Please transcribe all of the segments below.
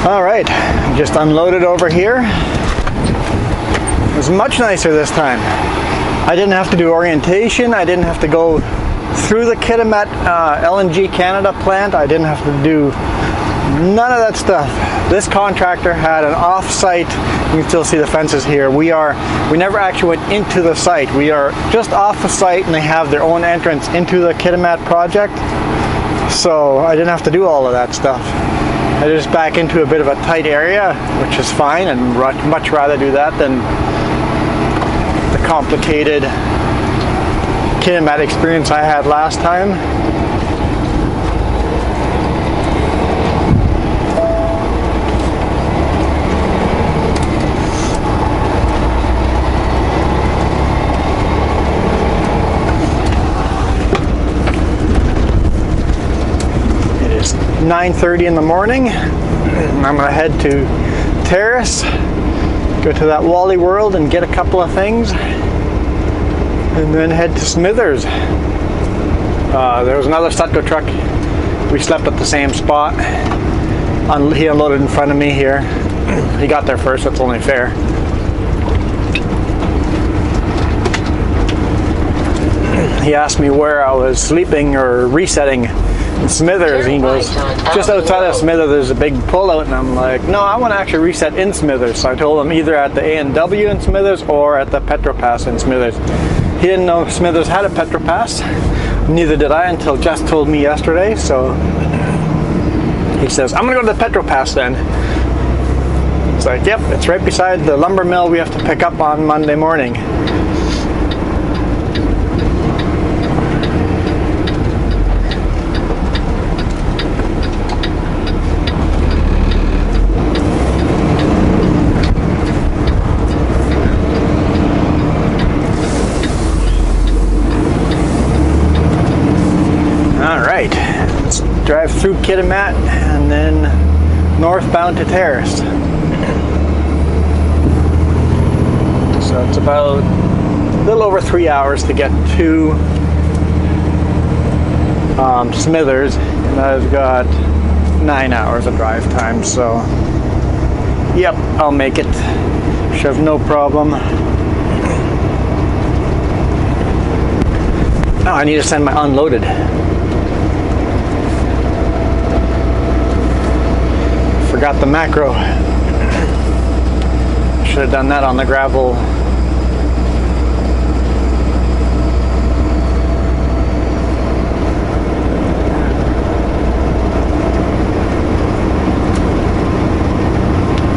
All right, just unloaded over here. It was much nicer this time. I didn't have to do orientation. I didn't have to go through the Kitimat LNG Canada plant. I didn't have to do none of that stuff. This contractor had an off-site. You can still see the fences here. We never actually went into the site. We are just off the site, and they have their own entrance into the Kitimat project. So I didn't have to do all of that stuff. I just back into a bit of a tight area, which is fine, and much rather do that than the complicated Kitimat experience I had last time. It is 9:30 in the morning, and I'm going to head to Terrace, go to that Wally World and get a couple of things, and then head to Smithers. There was another Sutco truck. We slept at the same spot. He unloaded in front of me here. He got there first, that's only fair. He asked me where I was sleeping or resetting in Smithers. He goes, just outside of Smithers there's a big pullout, and I'm like, no, I want to actually reset in Smithers. So I told him either at the A&W in Smithers or at the Petropass in Smithers. He didn't know Smithers had a Petropass. Neither did I until Jess told me yesterday. So he says, I'm going to go to the Petropass then. It's like, yep, it's right beside the lumber mill we have to pick up on Monday morning. Let's drive through Kitimat and then northbound to Terrace. So it's about a little over 3 hours to get to Smithers, and I've got 9 hours of drive time, so yep, I'll make it. Should have no problem. Oh, I need to send my unloaded. Forgot the macro. Should have done that on the gravel.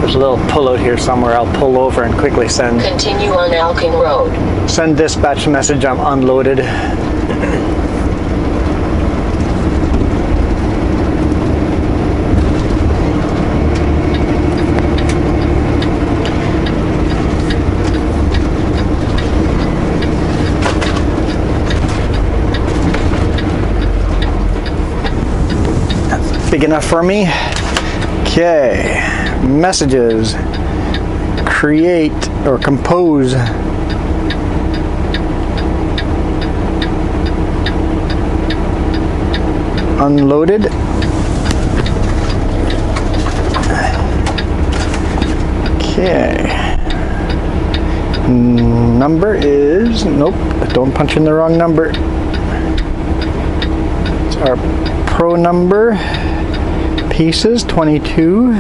There's a little pullout here somewhere. I'll pull over and quickly send. Continue on Elking Road. Send dispatch message I'm unloaded. Big enough for me. Okay, messages, create or compose. Unloaded. Okay. Number is, nope, don't punch in the wrong number. It's our pro number. Pieces 22.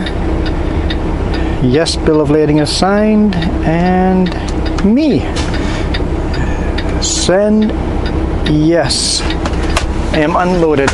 Yes, bill of lading is signed, and me. Send. Yes, I am unloaded.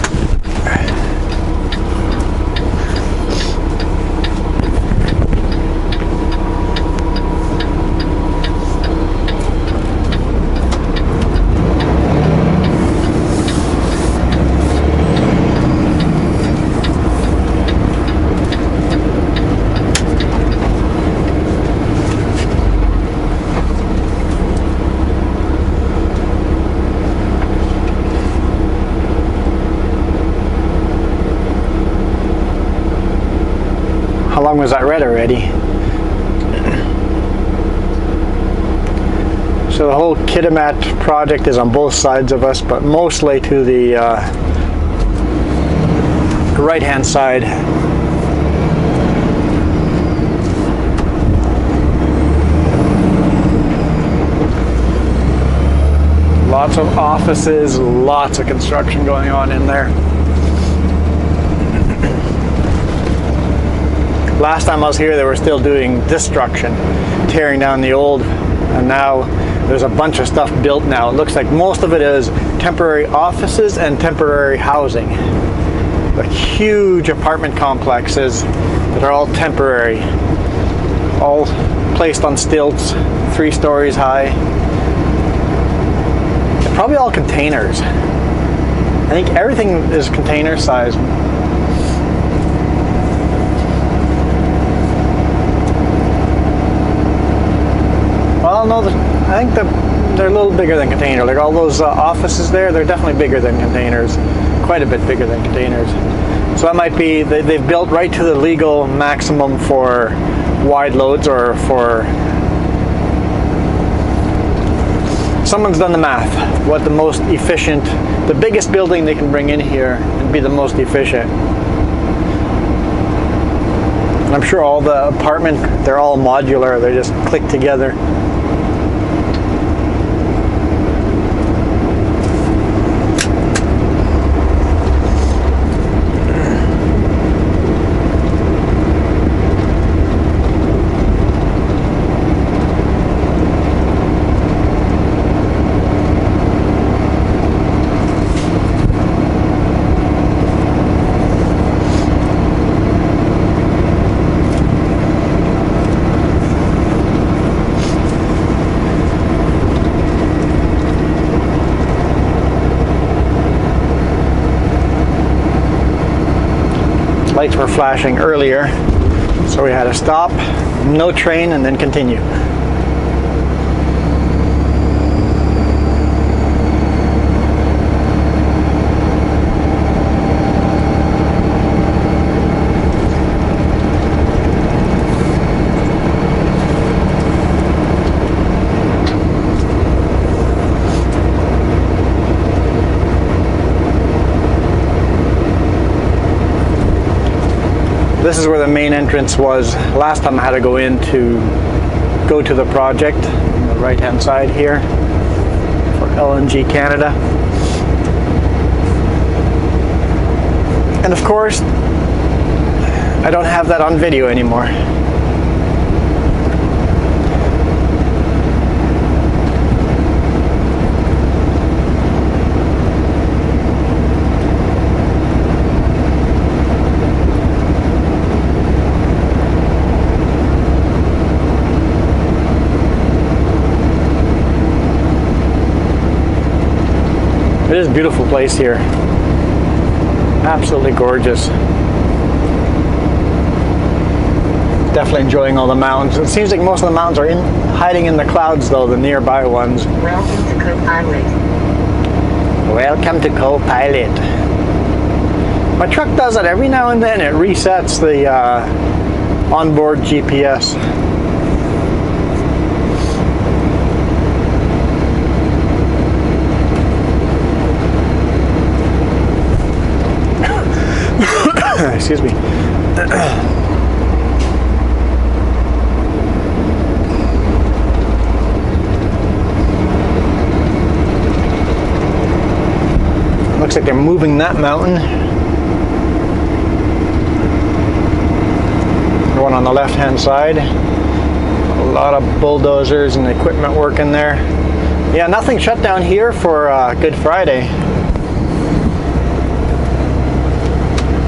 How long was that red already? So the whole Kitimat project is on both sides of us, but mostly to the right hand side. Lots of offices, lots of construction going on in there. Last time I was here, they were still doing destruction, tearing down the old, and now there's a bunch of stuff built now. It looks like most of it is temporary offices and temporary housing. Like huge apartment complexes that are all temporary, all placed on stilts, 3 stories high. They're probably all containers. I think everything is container size. Well, no, I think they're a little bigger than container. Like all those offices there, they're definitely bigger than containers. Quite a bit bigger than containers. So that might be, they've built right to the legal maximum for wide loads, or for, someone's done the math, what the most efficient, the biggest building they can bring in here and be the most efficient. And I'm sure all the apartment, they're all modular, they just click together. Lights were flashing earlier, so we had to stop, no train, and then continue. This is where the main entrance was. Last time I had to go in to go to the project, on the right hand side here for LNG Canada. And of course, I don't have that on video anymore. It is a beautiful place here. Absolutely gorgeous. Definitely enjoying all the mountains. It seems like most of the mountains are hiding in the clouds though, the nearby ones. Welcome to Co-Pilot. Welcome to Co-Pilot. My truck does that every now and then. It resets the onboard GPS. Excuse me. Looks like they're moving that mountain. The one on the left hand side. A lot of bulldozers and equipment working there. Yeah, nothing shut down here for Good Friday.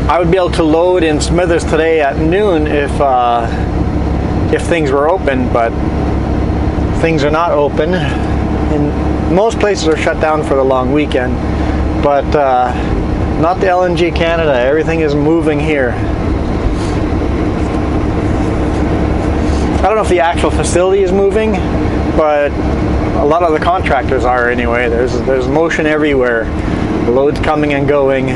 I would be able to load in Smithers today at noon if things were open, but things are not open. And most places are shut down for the long weekend, but not the LNG Canada. Everything is moving here. I don't know if the actual facility is moving, but a lot of the contractors are anyway. There's motion everywhere. Loads coming and going.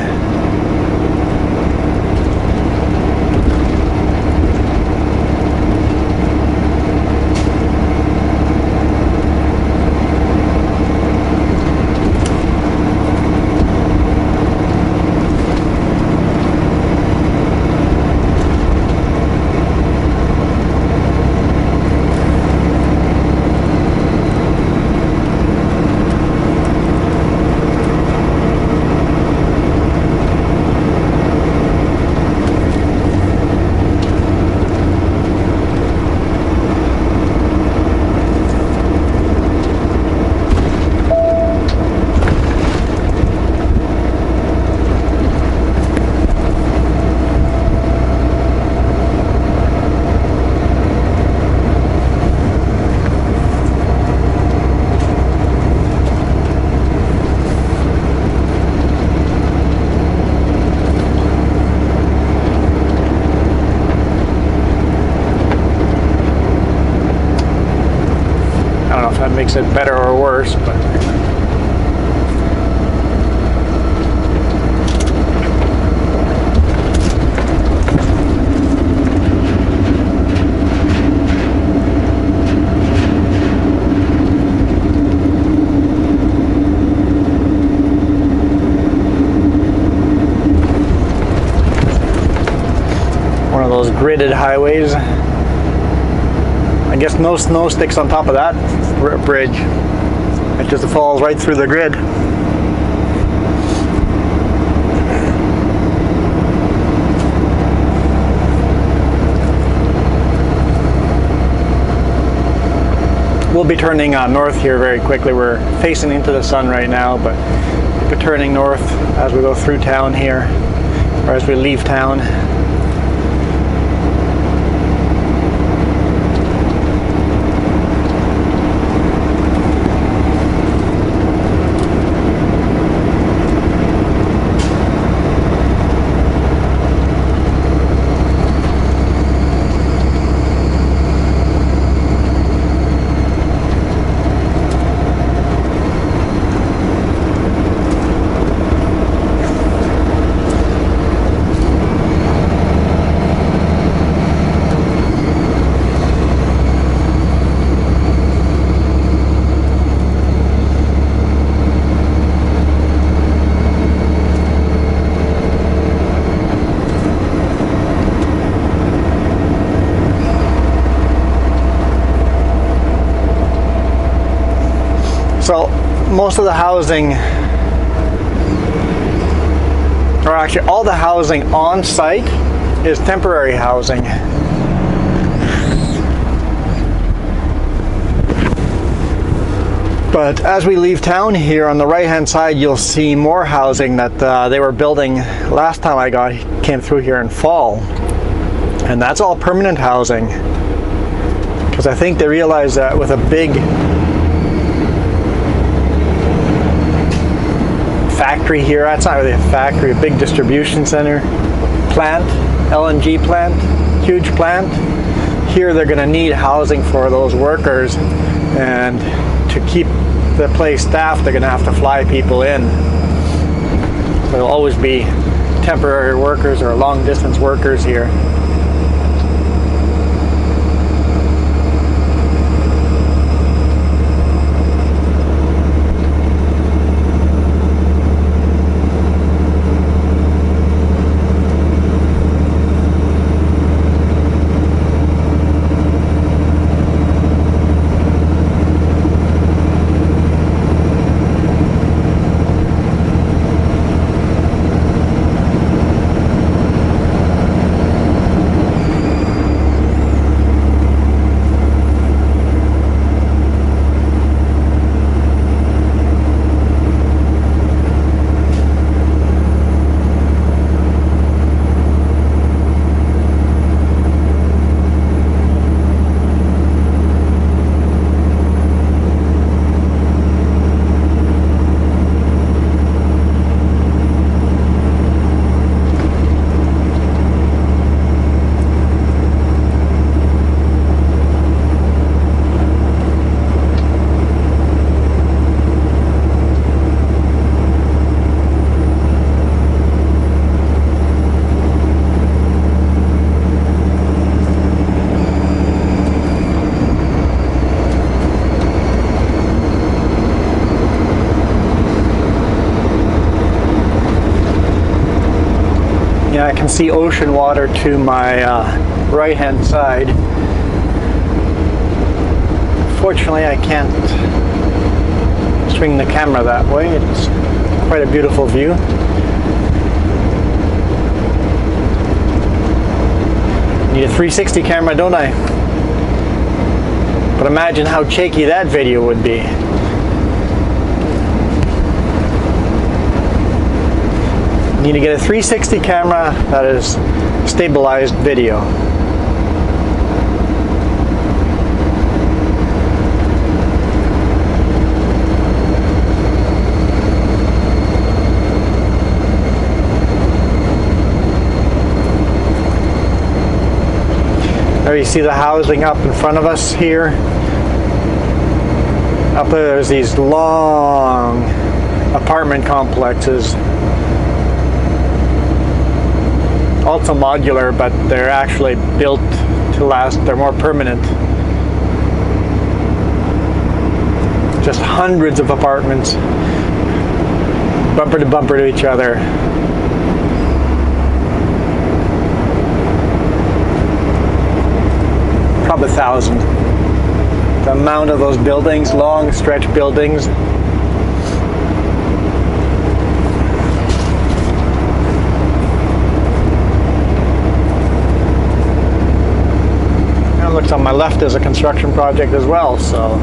makes it better or worse, but one of those gridded highways. I guess no snow sticks on top of that bridge. It just falls right through the grid. We'll be turning north here very quickly. We're facing into the sun right now, but we'll be turning north as we go through town here, or as we leave town. So most of the housing, or actually all the housing on site, is temporary housing. But as we leave town here, on the right hand side you'll see more housing that they were building last time I came through here in fall. And that's all permanent housing. Because I think they realized that with a big factory here, that's not really a factory, a big distribution center, plant, LNG plant, huge plant. Here they're going to need housing for those workers, and to keep the place staffed they're going to have to fly people in. So there'll always be temporary workers or long distance workers here. I can see ocean water to my right hand side. Fortunately I can't swing the camera that way. It's quite a beautiful view. Need a 360 camera, don't I? But imagine how shaky that video would be. Need to get a 360 camera that is stabilized video. There you see the housing up in front of us here. Up there's these long apartment complexes. Also modular, but they're actually built to last. They're more permanent. Just hundreds of apartments, bumper to each other. Probably 1,000. The amount of those buildings, long stretch buildings. And it looks on my left is a construction project as well, so.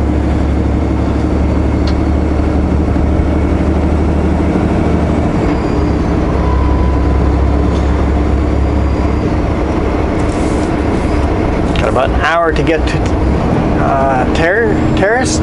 Got about an hour to get to Terrace.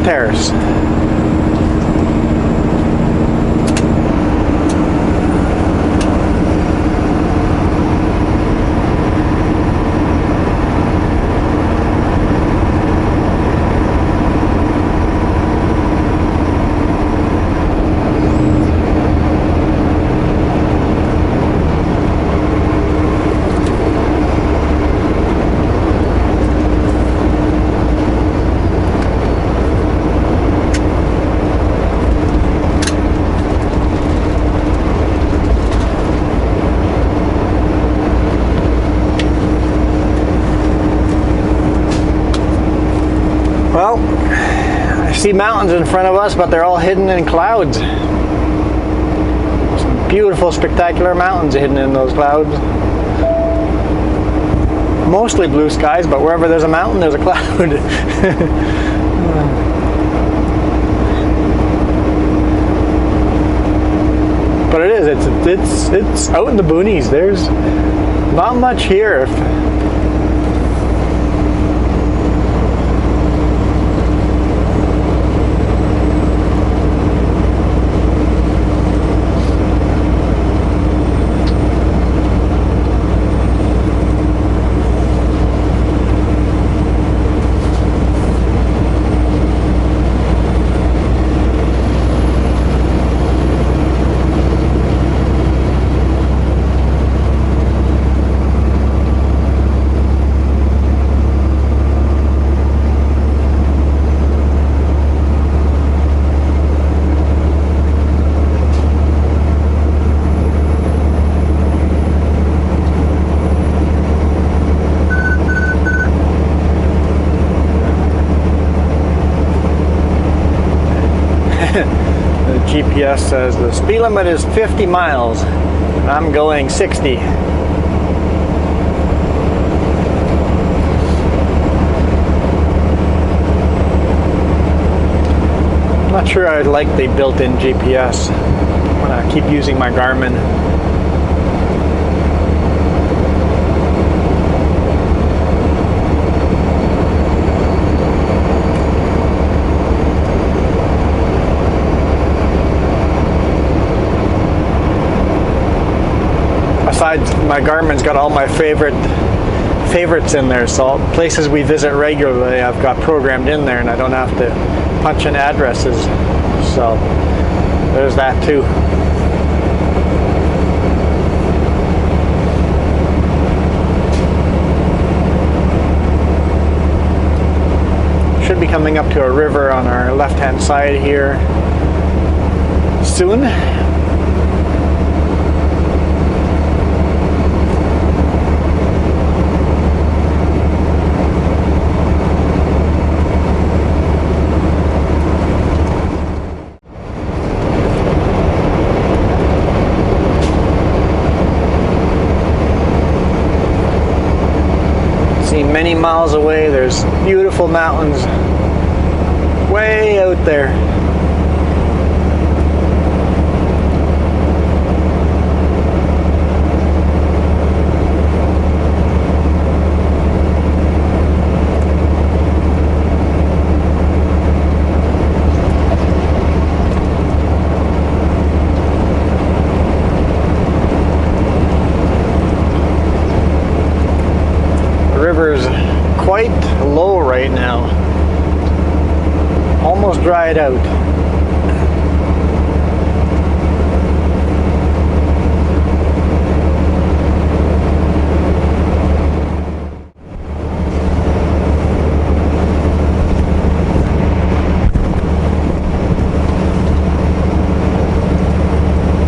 Well, I see mountains in front of us, but they're all hidden in clouds. Some beautiful, spectacular mountains hidden in those clouds. Mostly blue skies, but wherever there's a mountain, there's a cloud. But it is, it's out in the boonies. There's not much here. The GPS says the speed limit is 50 miles and I'm going 60. I'm not sure I'd like the built-in GPS. I'm gonna keep using my Garmin. Besides, my Garmin's got all my favorites in there, so places we visit regularly I've got programmed in there and I don't have to punch in addresses. So there's that too. Should be coming up to a river on our left-hand side here soon. Many miles away, there's beautiful mountains way out there. The river's quite low right now. almost dried out.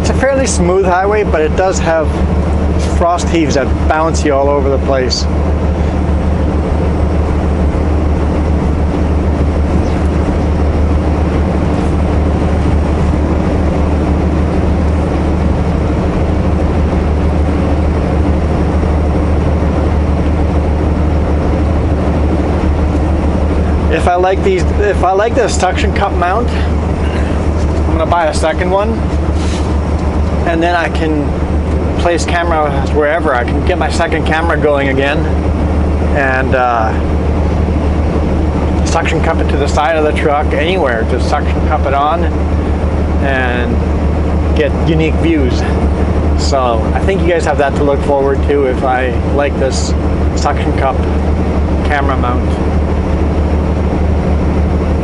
It's a fairly smooth highway, but it does have frost heaves that bounce you all over the place. If I like this suction cup mount, I'm gonna buy a second one, and then I can place cameras wherever. I can get my second camera going again, and suction cup it to the side of the truck, anywhere. Just suction cup it on, and get unique views. So I think you guys have that to look forward to if I like this suction cup camera mount.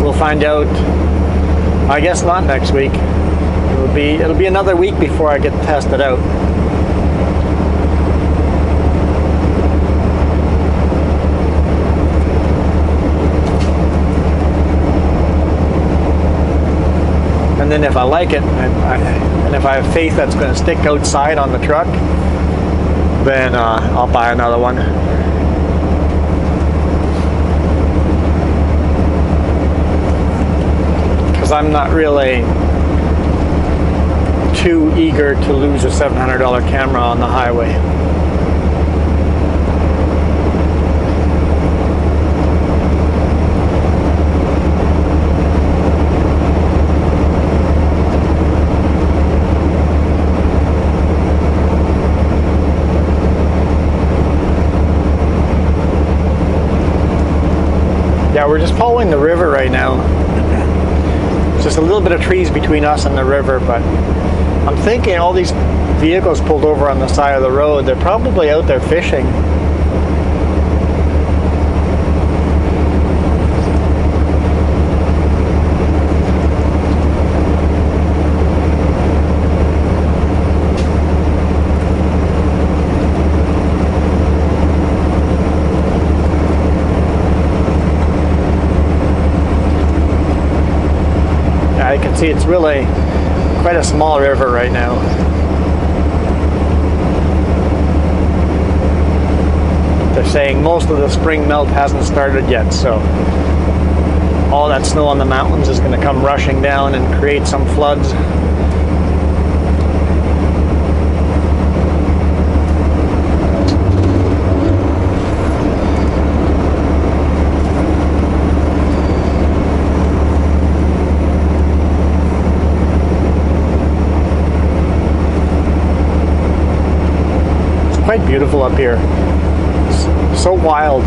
We'll find out, I guess not next week. It'll be another week before I get tested out. And then if I like it, and if I have faith that's going to stick outside on the truck, then I'll buy another one. I'm not really too eager to lose a $700 camera on the highway. Yeah, we're just following the river right now. Just a little bit of trees between us and the river, but I'm thinking all these vehicles pulled over on the side of the road, they're probably out there fishing. I can see it's really quite a small river right now. They're saying most of the spring melt hasn't started yet, so all that snow on the mountains is going to come rushing down and create some floods. Quite beautiful up here. It's so wild.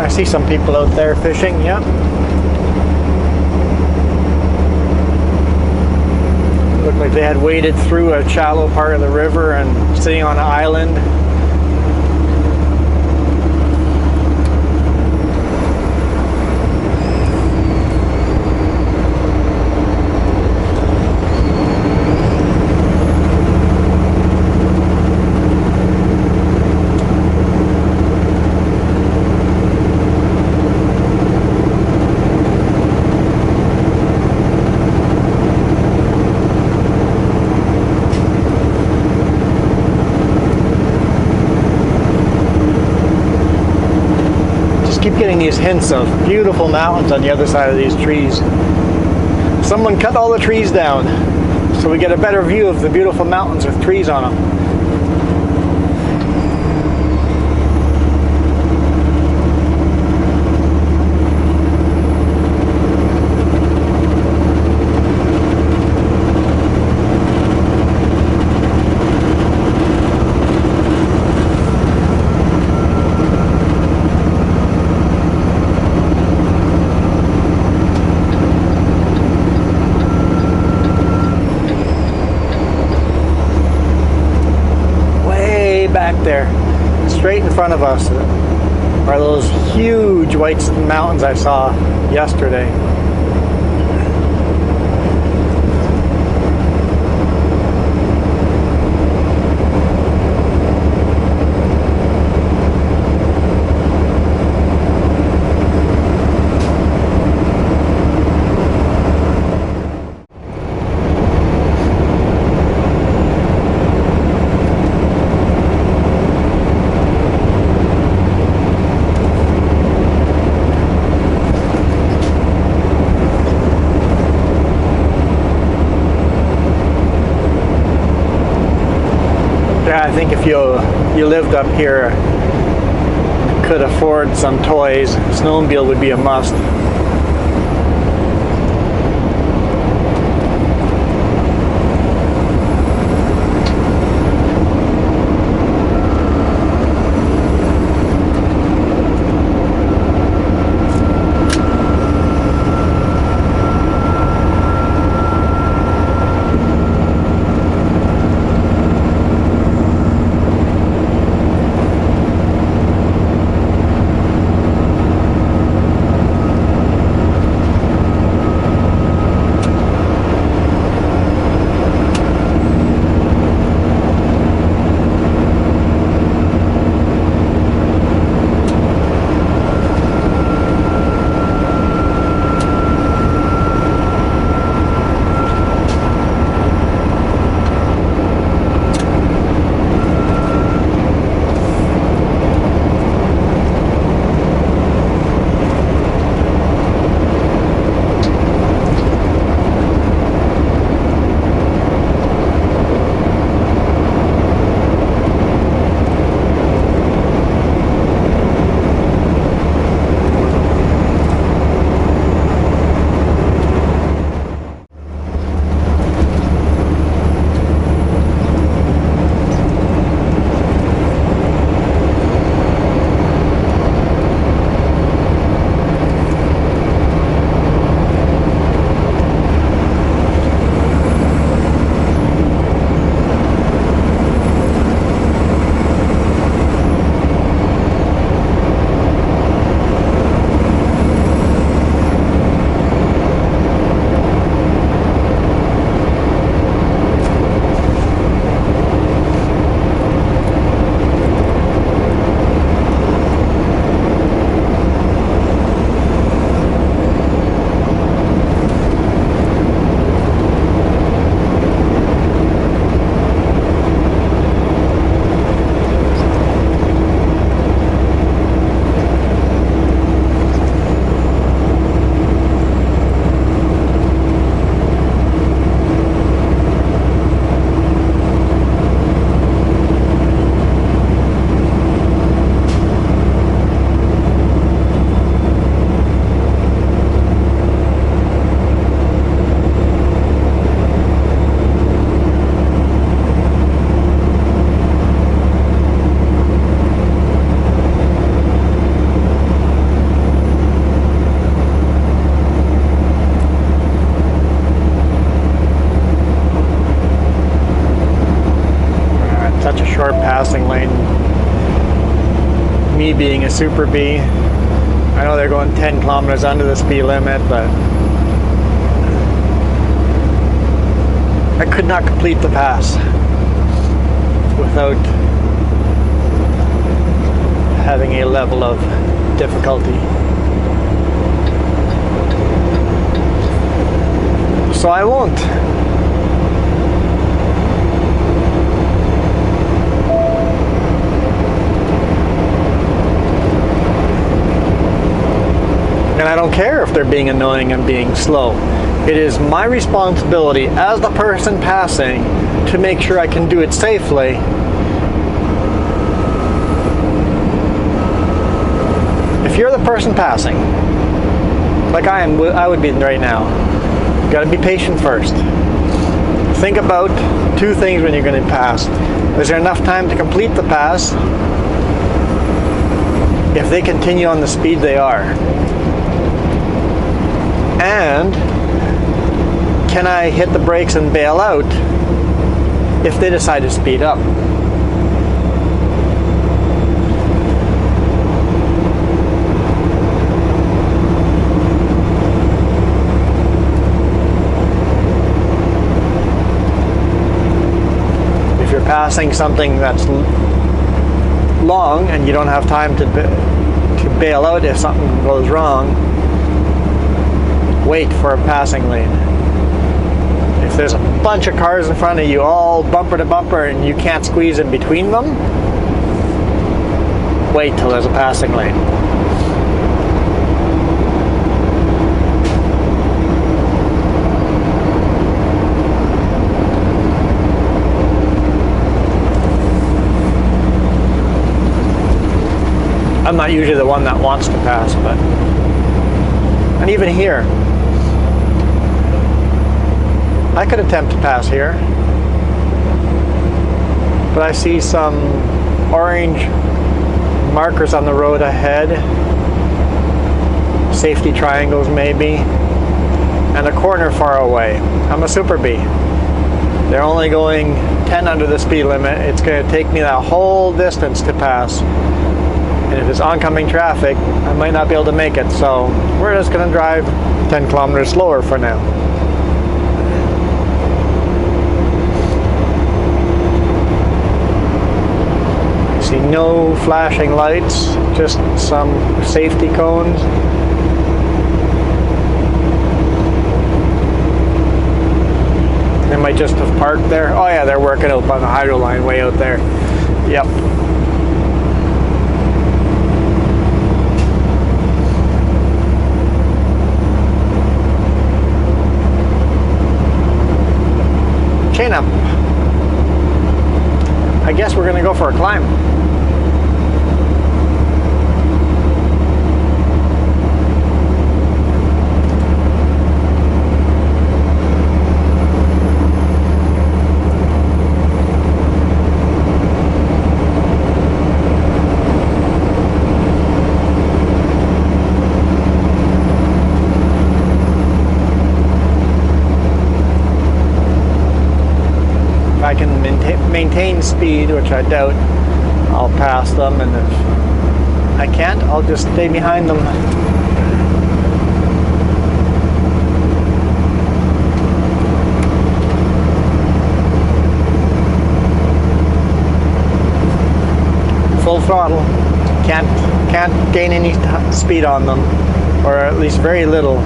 See some people out there fishing, yeah. Looked like they had waded through a shallow part of the river and sitting on an island. Keep getting these hints of beautiful mountains on the other side of these trees. Someone cut all the trees down so we get a better view of the beautiful mountains with trees on them. Back there, straight in front of us, are those huge white mountains I saw yesterday. I think if you lived up here, could afford some toys, snowmobile would be a must. Passing lane. Me being a Super B, I know they're going 10 kilometers under the speed limit, but I could not complete the pass without having a level of difficulty. So I won't. And I don't care if they're being annoying and being slow. It is my responsibility as the person passing to make sure I can do it safely. If you're the person passing, like I would be right now, you gotta be patient first. Think about two things when you're going to pass. Is there enough time to complete the pass if they continue on the speed they are? And can I hit the brakes and bail out if they decide to speed up? Passing something that's long and you don't have time to bail out if something goes wrong, wait for a passing lane. If there's a bunch of cars in front of you all bumper to bumper and you can't squeeze in between them, wait till there's a passing lane. I'm not usually the one that wants to pass, but... And even here, I could attempt to pass here, but I see some orange markers on the road ahead, safety triangles maybe, and a corner far away. I'm a Super B. They're only going 10 under the speed limit. It's going to take me that whole distance to pass. And if it's oncoming traffic, I might not be able to make it. So we're just going to drive 10 kilometers slower for now. See no flashing lights, just some safety cones. They might just have parked there. Oh yeah, they're working out on the hydro line way out there. Yep. Chain up. I guess we're gonna go for a climb. I can maintain speed, which I doubt, I'll pass them, and if I can't, I'll just stay behind them. Full throttle. Can't gain any speed on them, or at least very little.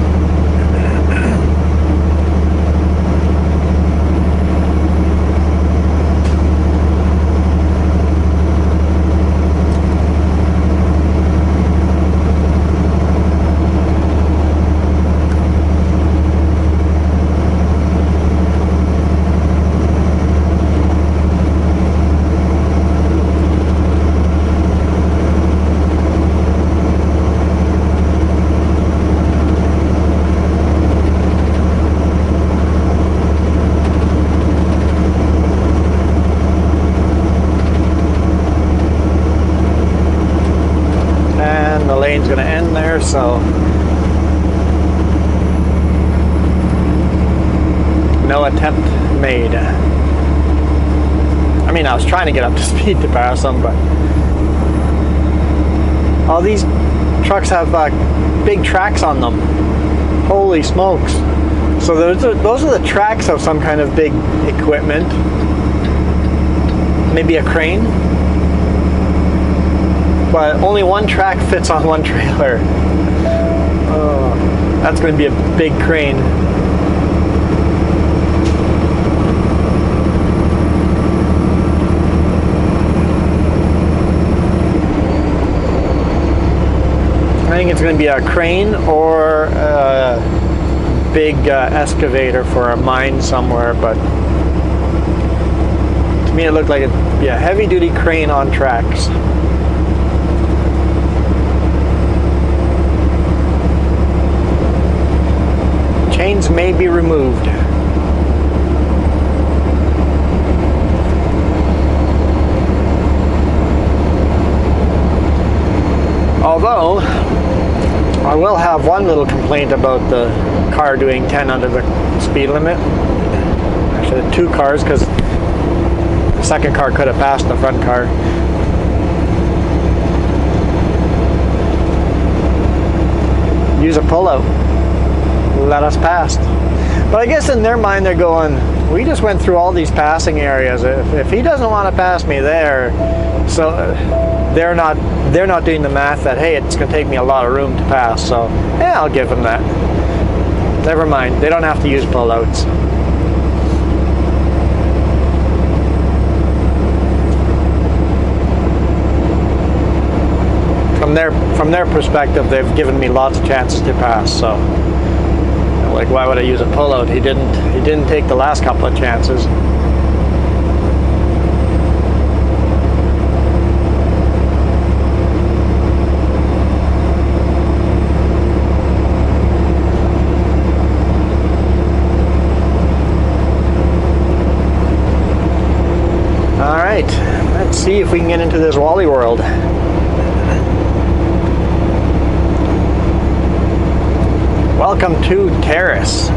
Lane's going to end there, so no attempt made. I mean, I was trying to get up to speed to pass them, but all these trucks have big tracks on them. Holy smokes. So those are the tracks of some kind of big equipment. Maybe a crane. But only one track fits on one trailer. Oh, that's going to be a big crane. I think it's going to be a crane or big excavator for a mine somewhere, but to me it looked like a heavy-duty crane on tracks. Chains may be removed. Although, I will have one little complaint about the car doing 10 under the speed limit. Actually, 2 cars, because the second car could have passed the front car. Use a pullout. Let us pass. But I guess in their mind they're going, we just went through all these passing areas. If he doesn't want to pass me there, so they're not doing the math that, hey, it's going to take me a lot of room to pass, so yeah, I'll give them that. Never mind, they don't have to use pullouts. From their perspective, they've given me lots of chances to pass, so like, why would I use a pullout? He didn't take the last couple of chances. All right, let's see if we can get into this Wally world. Welcome to Terrace.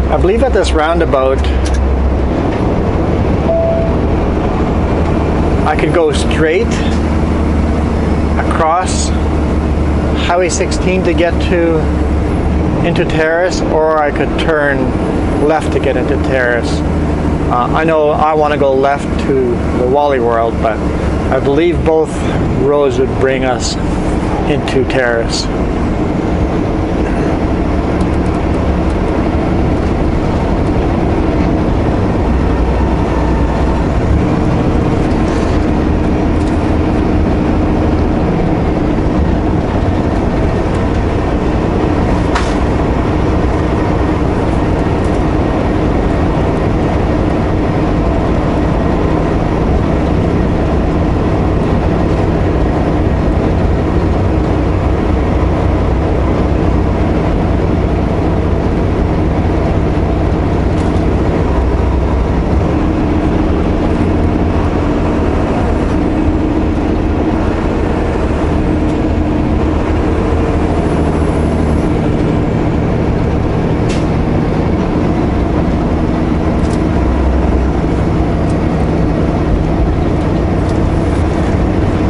I believe at this roundabout I could go straight across Highway 16 to get into Terrace, or I could turn left to get into Terrace. I know I want to go left to the Wally World, but I believe both roads would bring us into Terrace.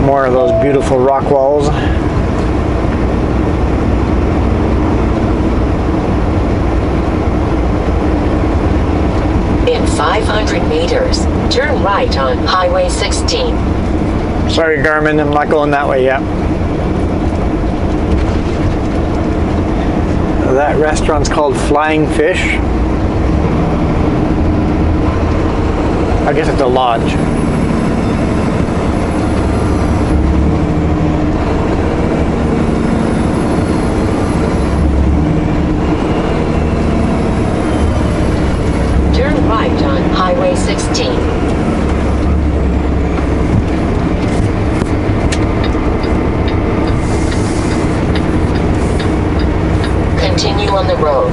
More of those beautiful rock walls. In 500 meters, turn right on Highway 16. Sorry, Garmin, I'm not going that way yet. That restaurant's called Flying Fish. I guess it's a lodge. Turn right on Highway 16. Continue on the road.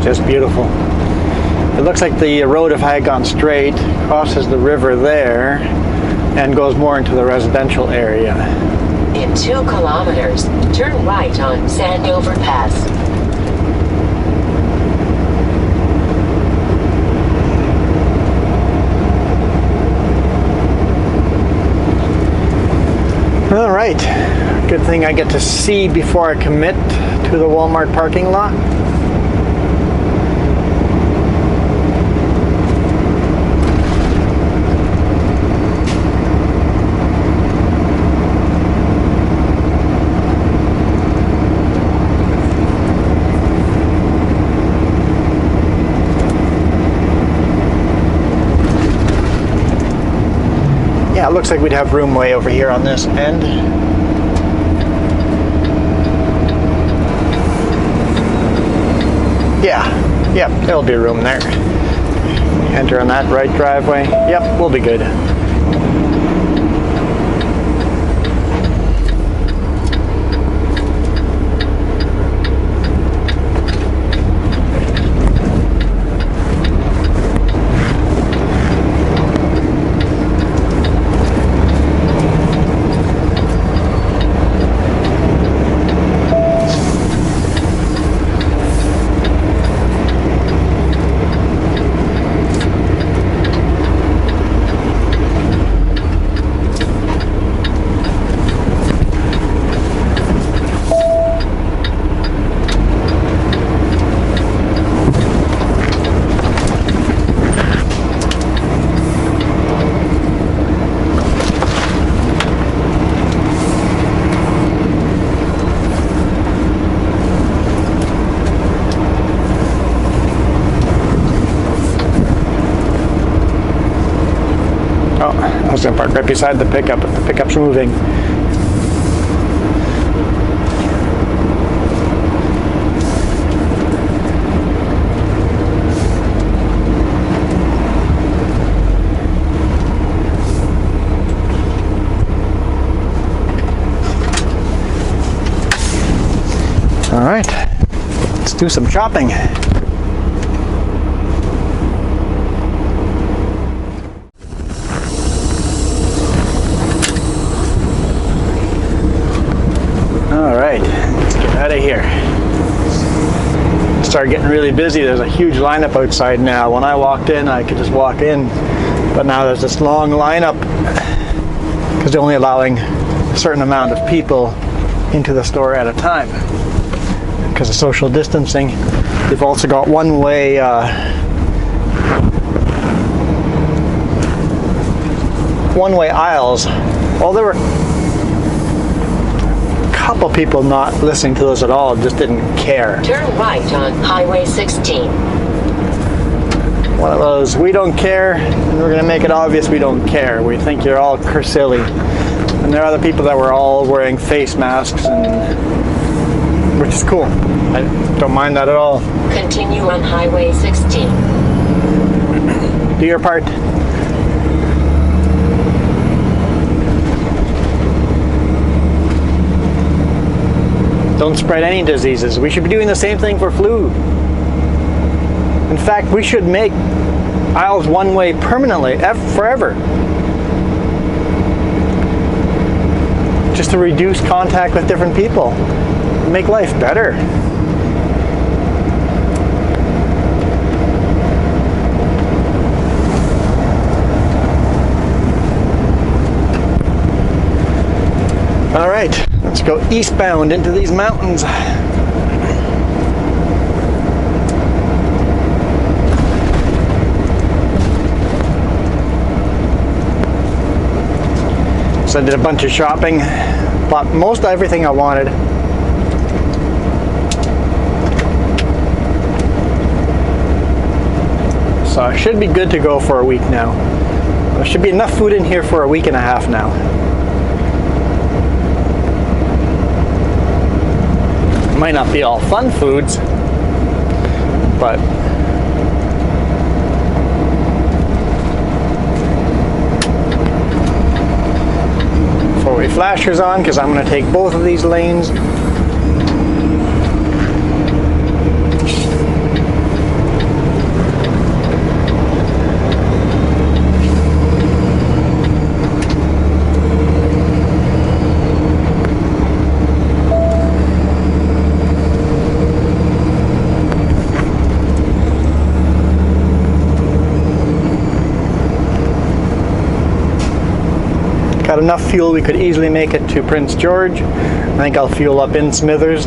Just beautiful. It looks like the road, if I had gone straight, crosses the river there and goes more into the residential area. In 2 kilometers, turn right on Sandover Pass. All right. Good thing I get to see before I commit to the Walmart parking lot. Yeah, it looks like we'd have room way over here on this end. Yeah, yep, there'll be room there. Enter on that right driveway. Yep, we'll be good. I was going to park right beside the pickup, but the pickup's moving. All right, let's do some shopping. Let's get out of here. Started getting really busy. There's a huge lineup outside now. When I walked in, I could just walk in, but now there's this long lineup because they're only allowing a certain amount of people into the store at a time because of social distancing. They've also got one-way aisles. Well, there were couple people not listening to us at all, just didn't care. Turn right on Highway 16. One of those, we don't care, and we're going to make it obvious we don't care. We think you're all silly. And there are other people that were all wearing face masks, and which is cool. I don't mind that at all. Continue on Highway 16. Do your part. Don't spread any diseases. We should be doing the same thing for flu. In fact, we should make aisles one way permanently, forever. Just to reduce contact with different people, make life better. All right, let's go eastbound into these mountains. So I did a bunch of shopping, bought most everything I wanted. So I should be good to go for a week now. There should be enough food in here for a week and a half now. Might not be all fun foods, but four-way flashers on because I'm going to take both of these lanes. Got enough fuel, we could easily make it to Prince George. I think I'll fuel up in Smithers.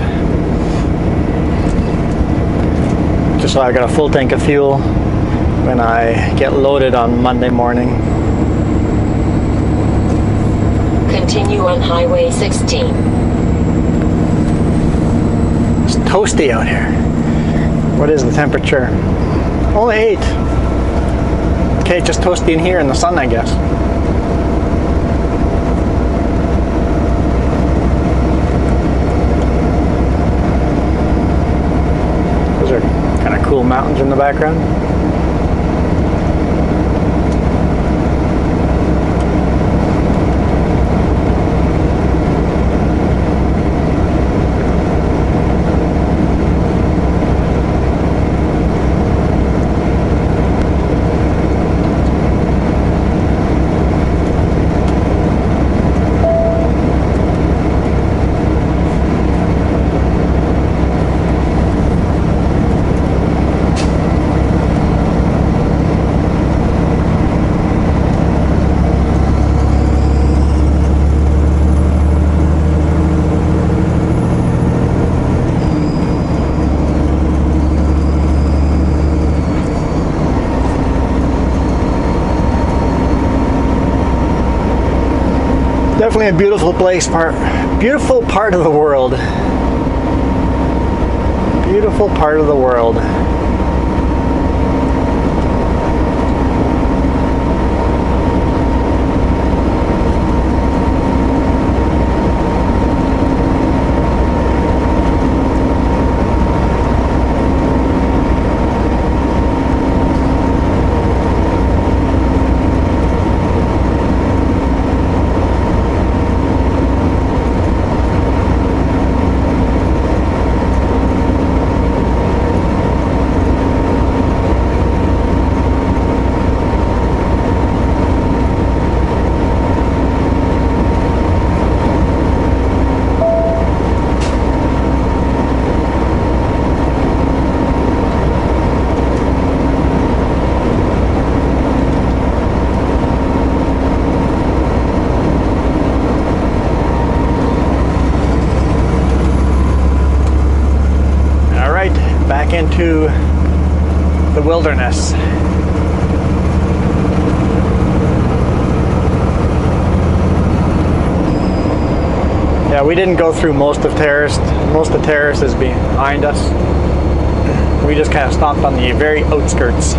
Just so I got a full tank of fuel when I get loaded on Monday morning. Continue on Highway 16. It's toasty out here. What is the temperature? Only 8. Okay, just toasty in here in the sun, I guess. Kind of cool mountains in the background. Definitely a beautiful place, beautiful part of the world. Beautiful part of the world. Back into the wilderness. Yeah, we didn't go through most of Terrace. Most of Terrace is behind us. We just kind of stopped on the very outskirts.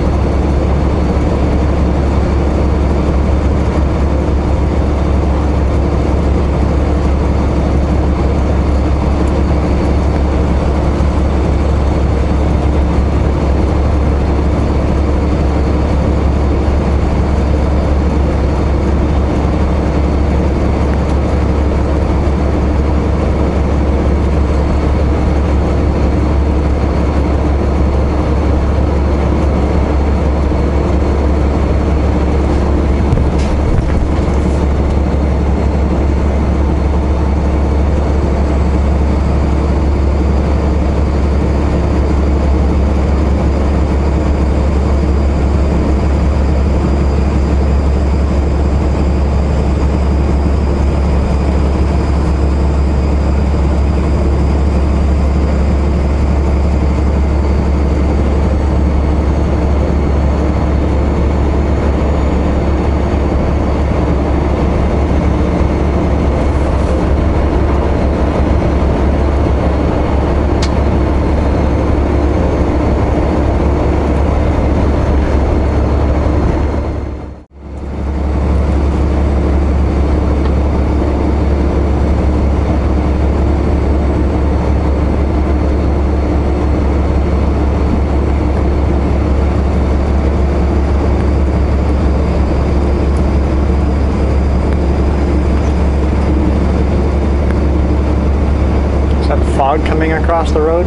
fog coming across the road.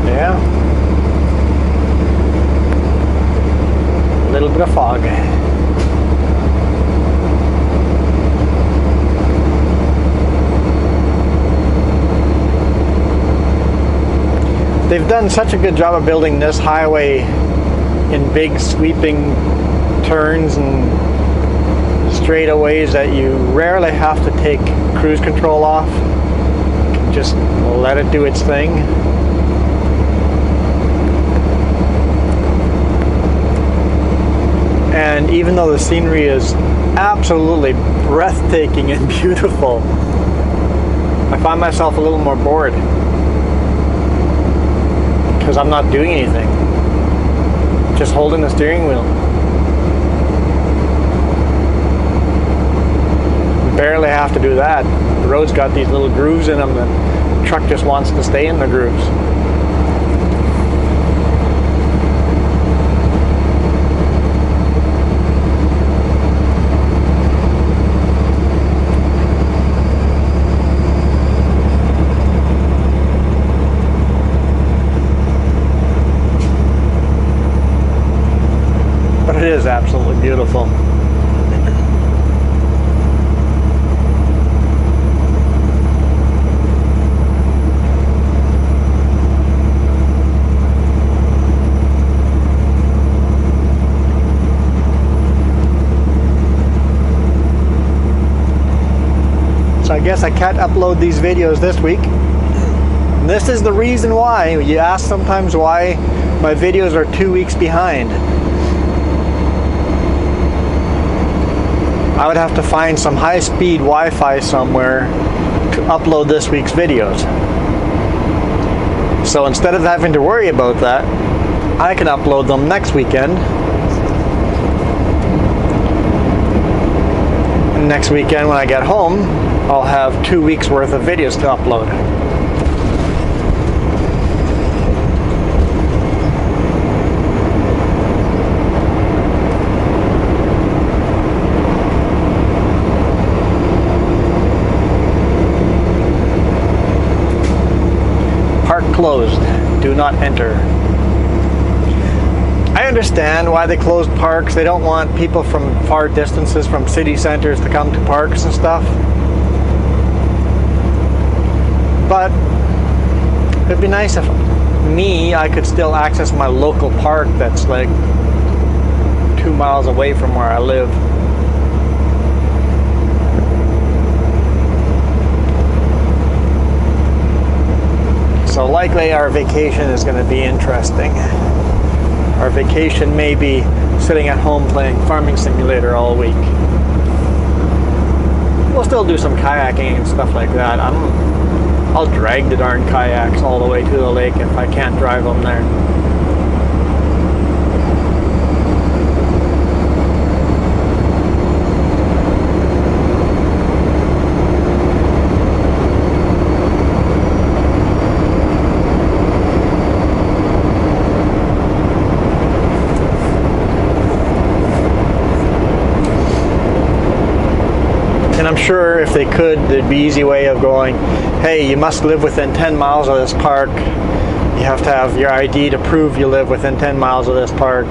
Yeah. A little bit of fog. They've done such a good job of building this highway in big sweeping turns and straightaways that you rarely have to take cruise control off. You can just let it do its thing. And even though the scenery is absolutely breathtaking and beautiful, I find myself a little more bored because I'm not doing anything, just holding the steering wheel. Barely have to do that. The road's got these little grooves in them, and the truck just wants to stay in the grooves. But it is absolutely beautiful. I guess I can't upload these videos this week. And this is the reason why. You ask sometimes why my videos are 2 weeks behind. I would have to find some high-speed Wi-Fi somewhere to upload this week's videos. So instead of having to worry about that, I can upload them next weekend. And next weekend when I get home, I'll have 2 weeks worth of videos to upload. Park closed. Do not enter. I understand why they closed parks. They don't want people from far distances from city centers to come to parks and stuff. But it'd be nice if I could still access my local park that's like 2 miles away from where I live. So likely our vacation is going to be interesting. Our vacation may be sitting at home playing Farming Simulator all week. We'll still do some kayaking and stuff like that. I'll drag the darn kayaks all the way to the lake if I can't drive them there. And I'm sure if they could, there'd be an easy way of going, hey, you must live within 10 miles of this park. You have to have your ID to prove you live within 10 miles of this park,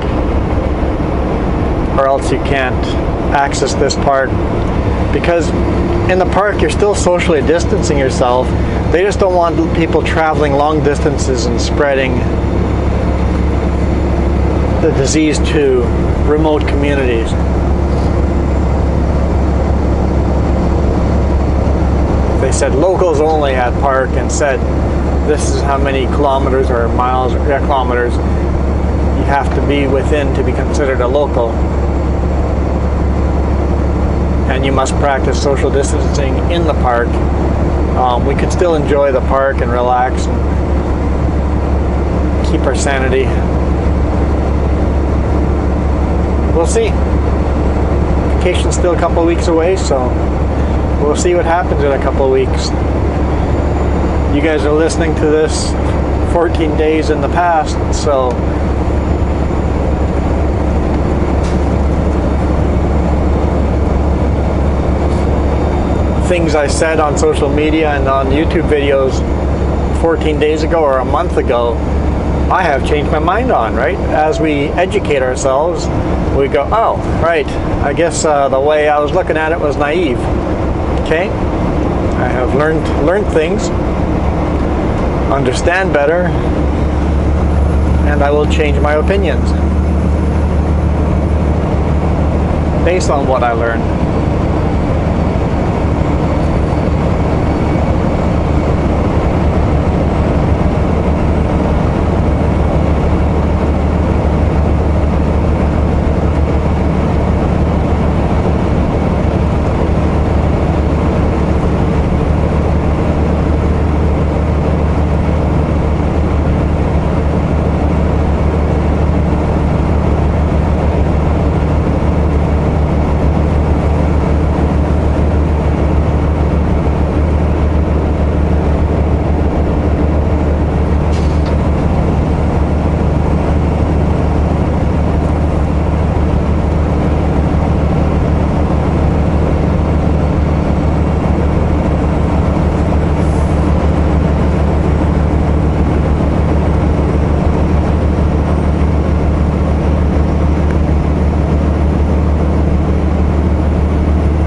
or else you can't access this park. Because in the park, you're still socially distancing yourself. They just don't want people traveling long distances and spreading the disease to remote communities. They said locals only at park and said this is how many kilometers or miles or kilometers you have to be within to be considered a local. And you must practice social distancing in the park. We can still enjoy the park and relax and keep our sanity. We'll see. Vacation's still a couple of weeks away, so we'll see what happens in a couple of weeks. You guys are listening to this 14 days in the past, so things I said on social media and on YouTube videos 14 days ago or a month ago, I have changed my mind on, right? As we educate ourselves, we go, oh, right, I guess the way I was looking at it was naive. Okay, I have learned things, understand better, and I will change my opinions based on what I learned.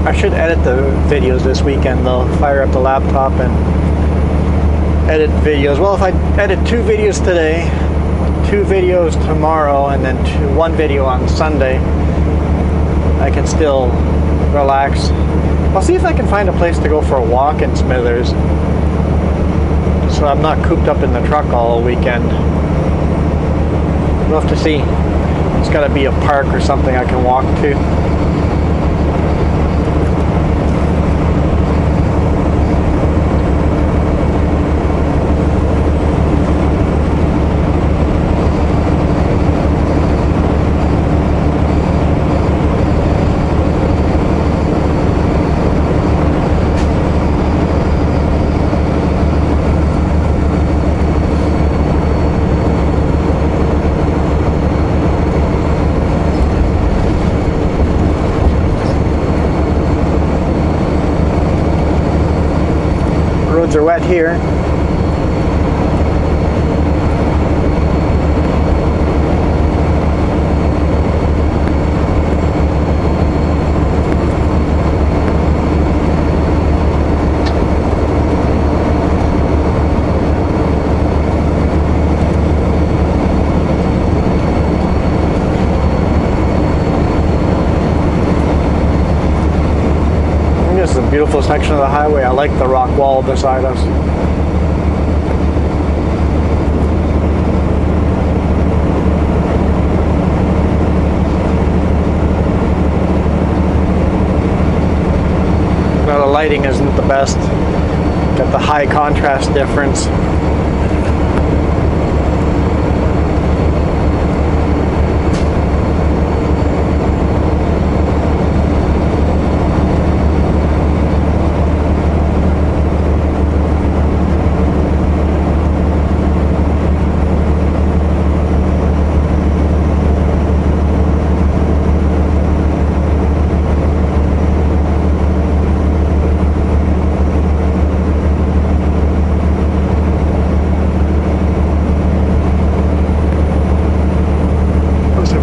I should edit the videos this weekend though. Fire up the laptop and edit videos. Well, if I edit 2 videos today, 2 videos tomorrow, and then one video on Sunday, I can still relax. I'll see if I can find a place to go for a walk in Smithers, so I'm not cooped up in the truck all weekend. We'll have to see. It's got to be a park or something I can walk to. Roads are wet here. This is a beautiful section of the highway. I like the rock wall beside us. Now the lighting isn't the best. Got the high contrast difference.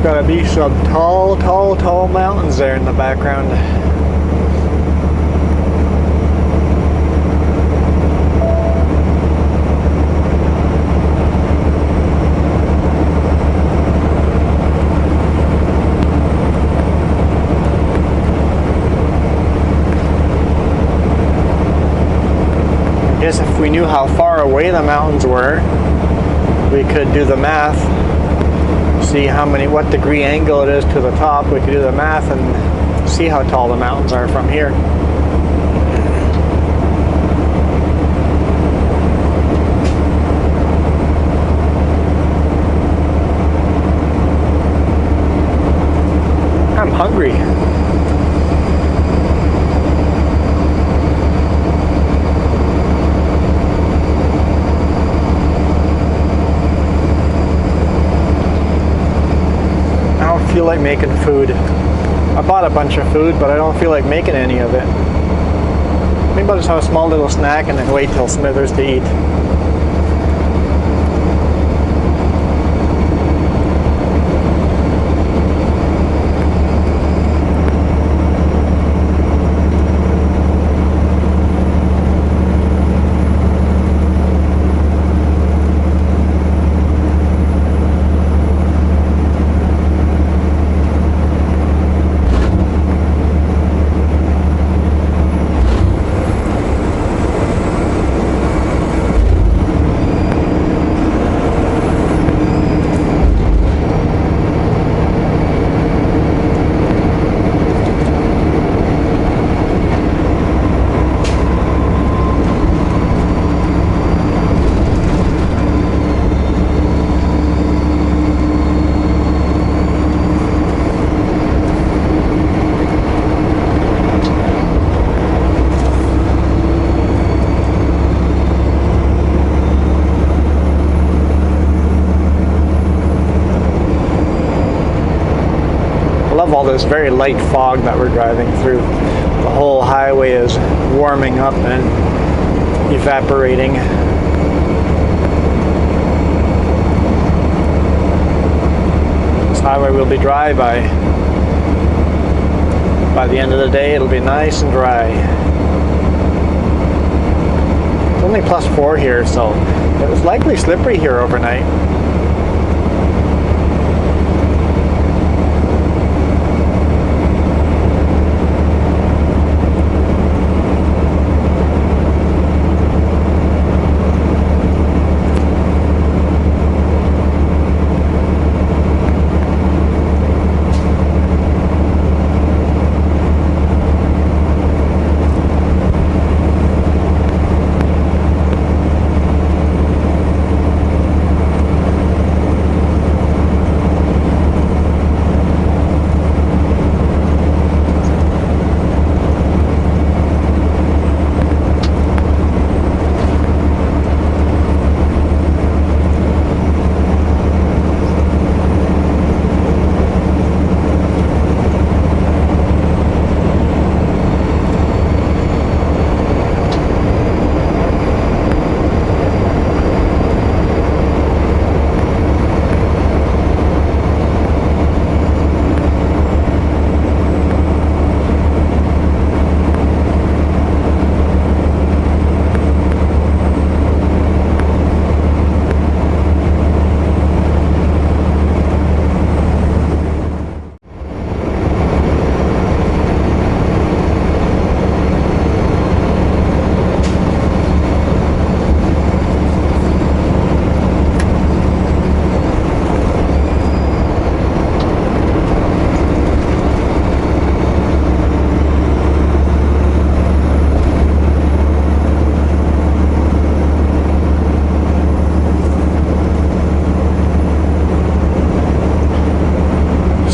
Gotta be some tall mountains there in the background. I guess if we knew how far away the mountains were, we could do the math. See what degree angle it is to the top. We could do the math and see how tall the mountains are from here. I'm hungry. I feel like making food. I bought a bunch of food, but I don't feel like making any of it. Maybe I'll just have a small little snack and then wait till Smithers to eat. All this very light fog that we're driving through. The whole highway is warming up and evaporating. This highway will be dry by the end of the day. It'll be nice and dry. It's only +4 here, so it was likely slippery here overnight.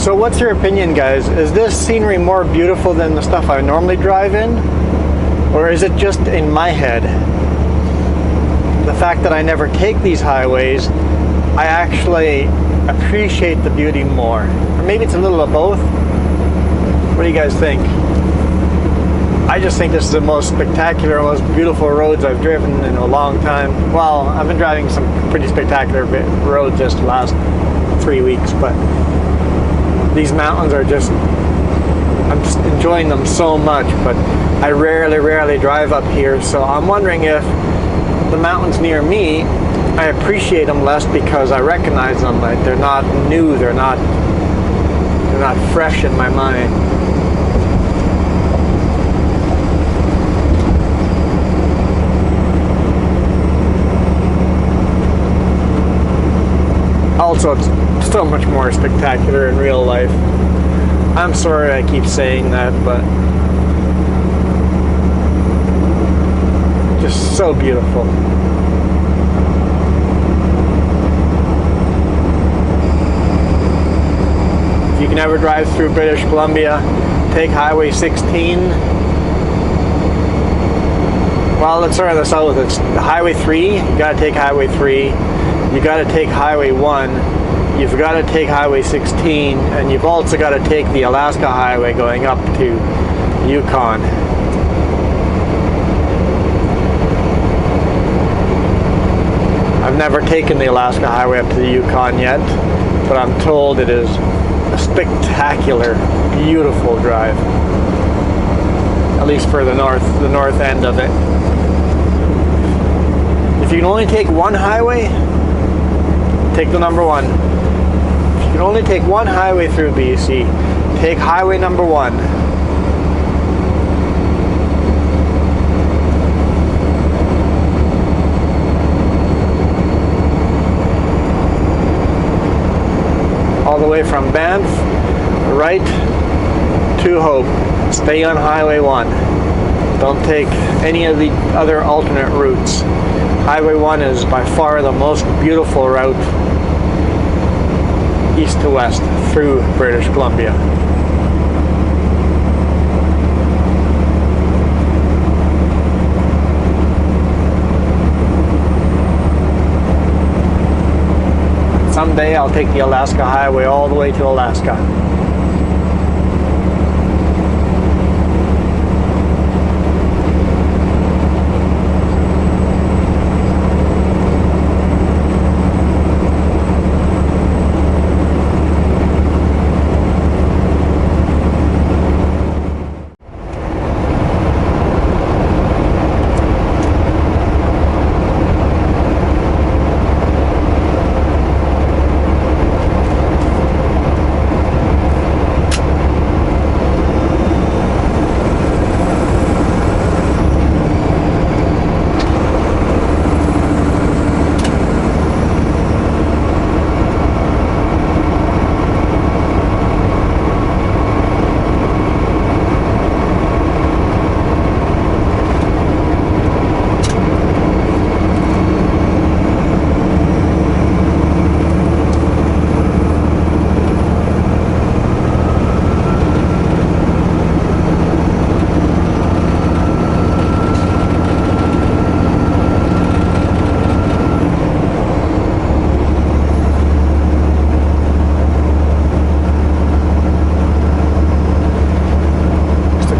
So what's your opinion, guys? Is this scenery more beautiful than the stuff I normally drive in? Or is it just in my head? The fact that I never take these highways, I actually appreciate the beauty more. Or maybe it's a little of both. What do you guys think? I just think this is the most spectacular, most beautiful roads I've driven in a long time. Well, I've been driving some pretty spectacular roads just the last 3 weeks, but these mountains are just, I'm just enjoying them so much, but I rarely drive up here, so I'm wondering if the mountains near me, I appreciate them less because I recognize them, like they're not new, they're not fresh in my mind. Also, it's so much more spectacular in real life. I'm sorry I keep saying that, but just so beautiful. If you can ever drive through British Columbia, take Highway 16. Well, let's start on the south. It's Highway 3. You gotta take Highway 3. You got to take Highway 1, you've got to take Highway 16, and you've also got to take the Alaska Highway going up to Yukon. I've never taken the Alaska Highway up to the Yukon yet, but I'm told it is a spectacular, beautiful drive. At least for the north end of it. If you can only take one highway, take the number one. If you can only take one highway through BC, take highway number one. All the way from Banff, right to Hope. Stay on Highway 1. Don't take any of the other alternate routes. Highway 1 is by far the most beautiful route east to west through British Columbia. Someday I'll take the Alaska Highway all the way to Alaska.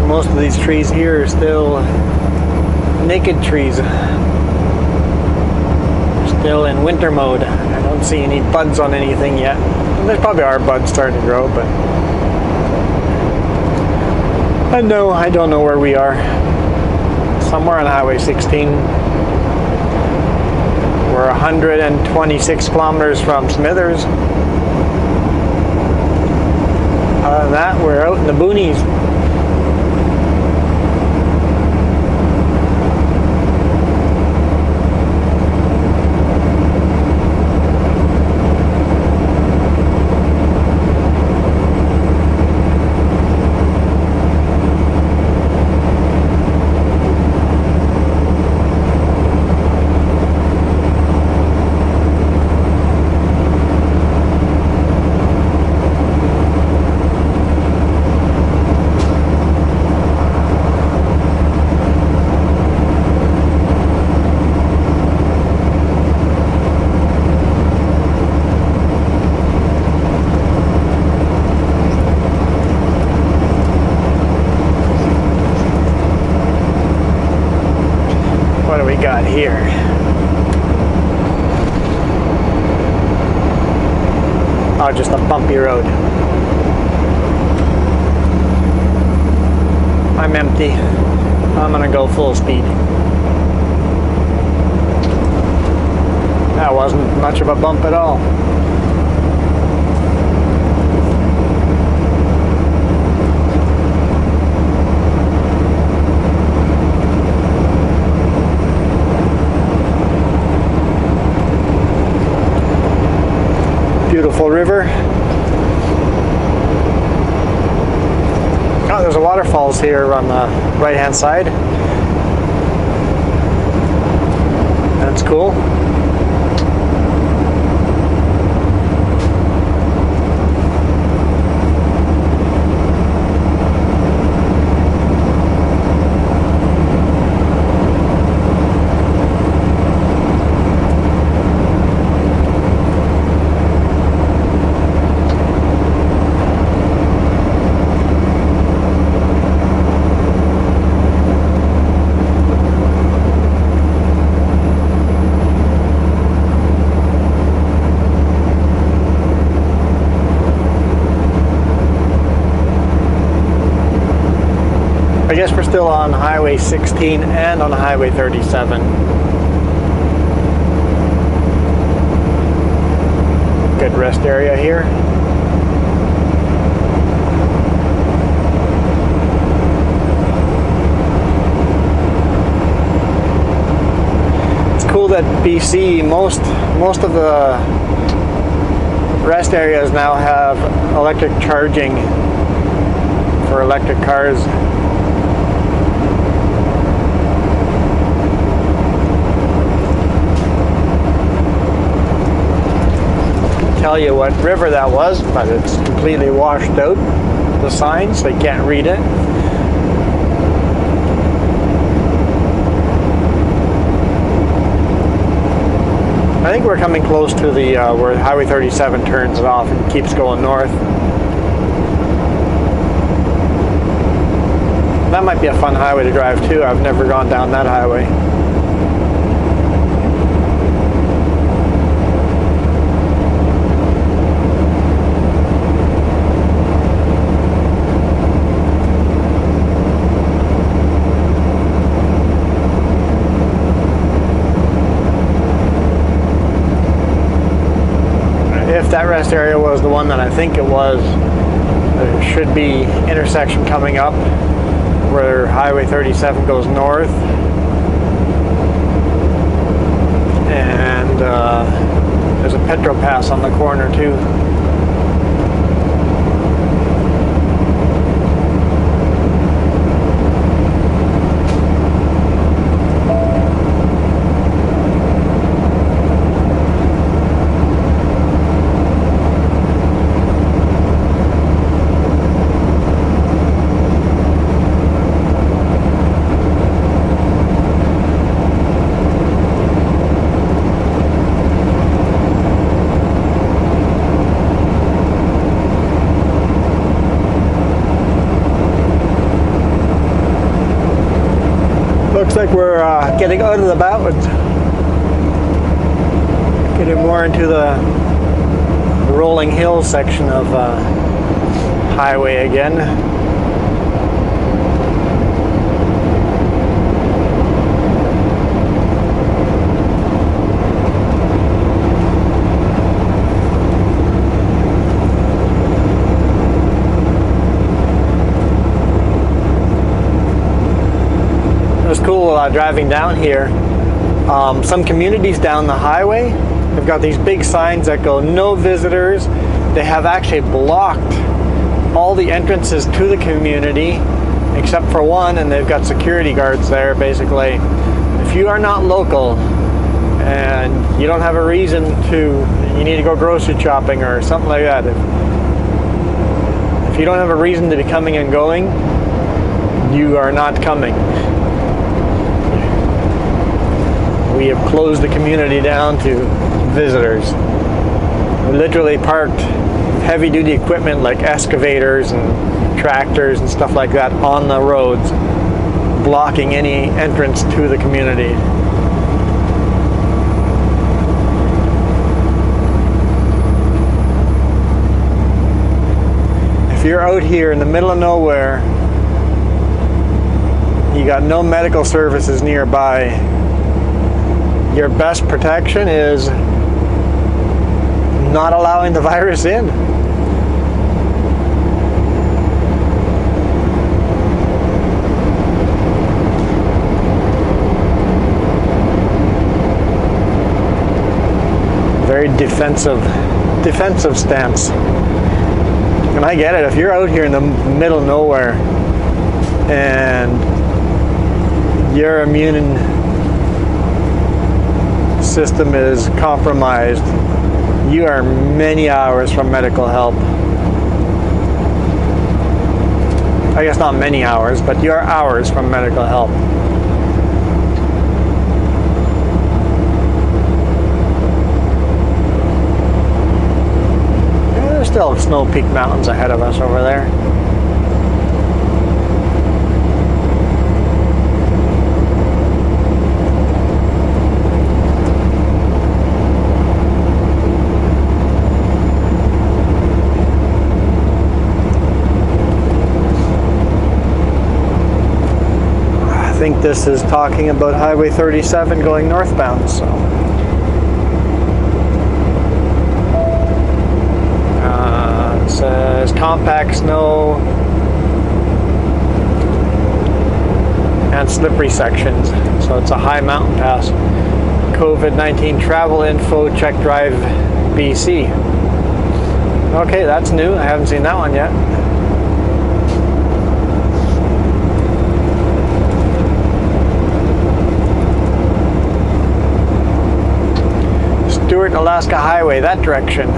Most of these trees here are still naked trees. They're still in winter mode. I don't see any buds on anything yet. There probably are buds starting to grow, but I don't know where we are. Somewhere on Highway 16. We're 126 kilometers from Smithers. Other than that, we're out in the boonies. What do we got here? Oh, just a bumpy road. I'm empty. I'm gonna go full speed. That wasn't much of a bump at all. Beautiful river. Oh, there's a waterfalls here on the right hand side. That's cool. guess we're still on Highway 16 and on Highway 37. Good rest area here. It's cool that BC, most of the rest areas now have electric charging for electric cars. Tell you what river that was, but it's completely washed out, the sign, so you can't read it. I think we're coming close to the where Highway 37 turns it off and keeps going north. That might be a fun highway to drive too. I've never gone down that highway. If that rest area was the one that I think it was, there should be intersection coming up where Highway 37 goes north, and there's a Petro Pass on the corner too. Looks like we're getting out of the mountains, getting more into the rolling hill section of highway again. It was cool driving down here. Some communities down the highway have got these big signs that go no visitors. They have actually blocked all the entrances to the community except for one, and they've got security guards there. Basically, if you are not local and you don't have a reason to, you need to go grocery shopping or something like that, if you don't have a reason to be coming and going, you are not coming. We have closed the community down to visitors. We literally parked heavy-duty equipment like excavators and tractors and stuff like that on the roads, blocking any entrance to the community. If you're out here in the middle of nowhere, you got no medical services nearby, your best protection is not allowing the virus in. Very defensive stance. And I get it, if you're out here in the middle of nowhere and your immune system is compromised, you are many hours from medical help. I guess not many hours, but you are hours from medical help. There's still Snow Peak Mountains ahead of us over there. this is talking about Highway 37 going northbound, so. It says compact snow and slippery sections. So it's a high mountain pass. COVID-19 travel info, check drive BC. Okay, that's new. I haven't seen that one yet. Stewart and Alaska Highway, that direction.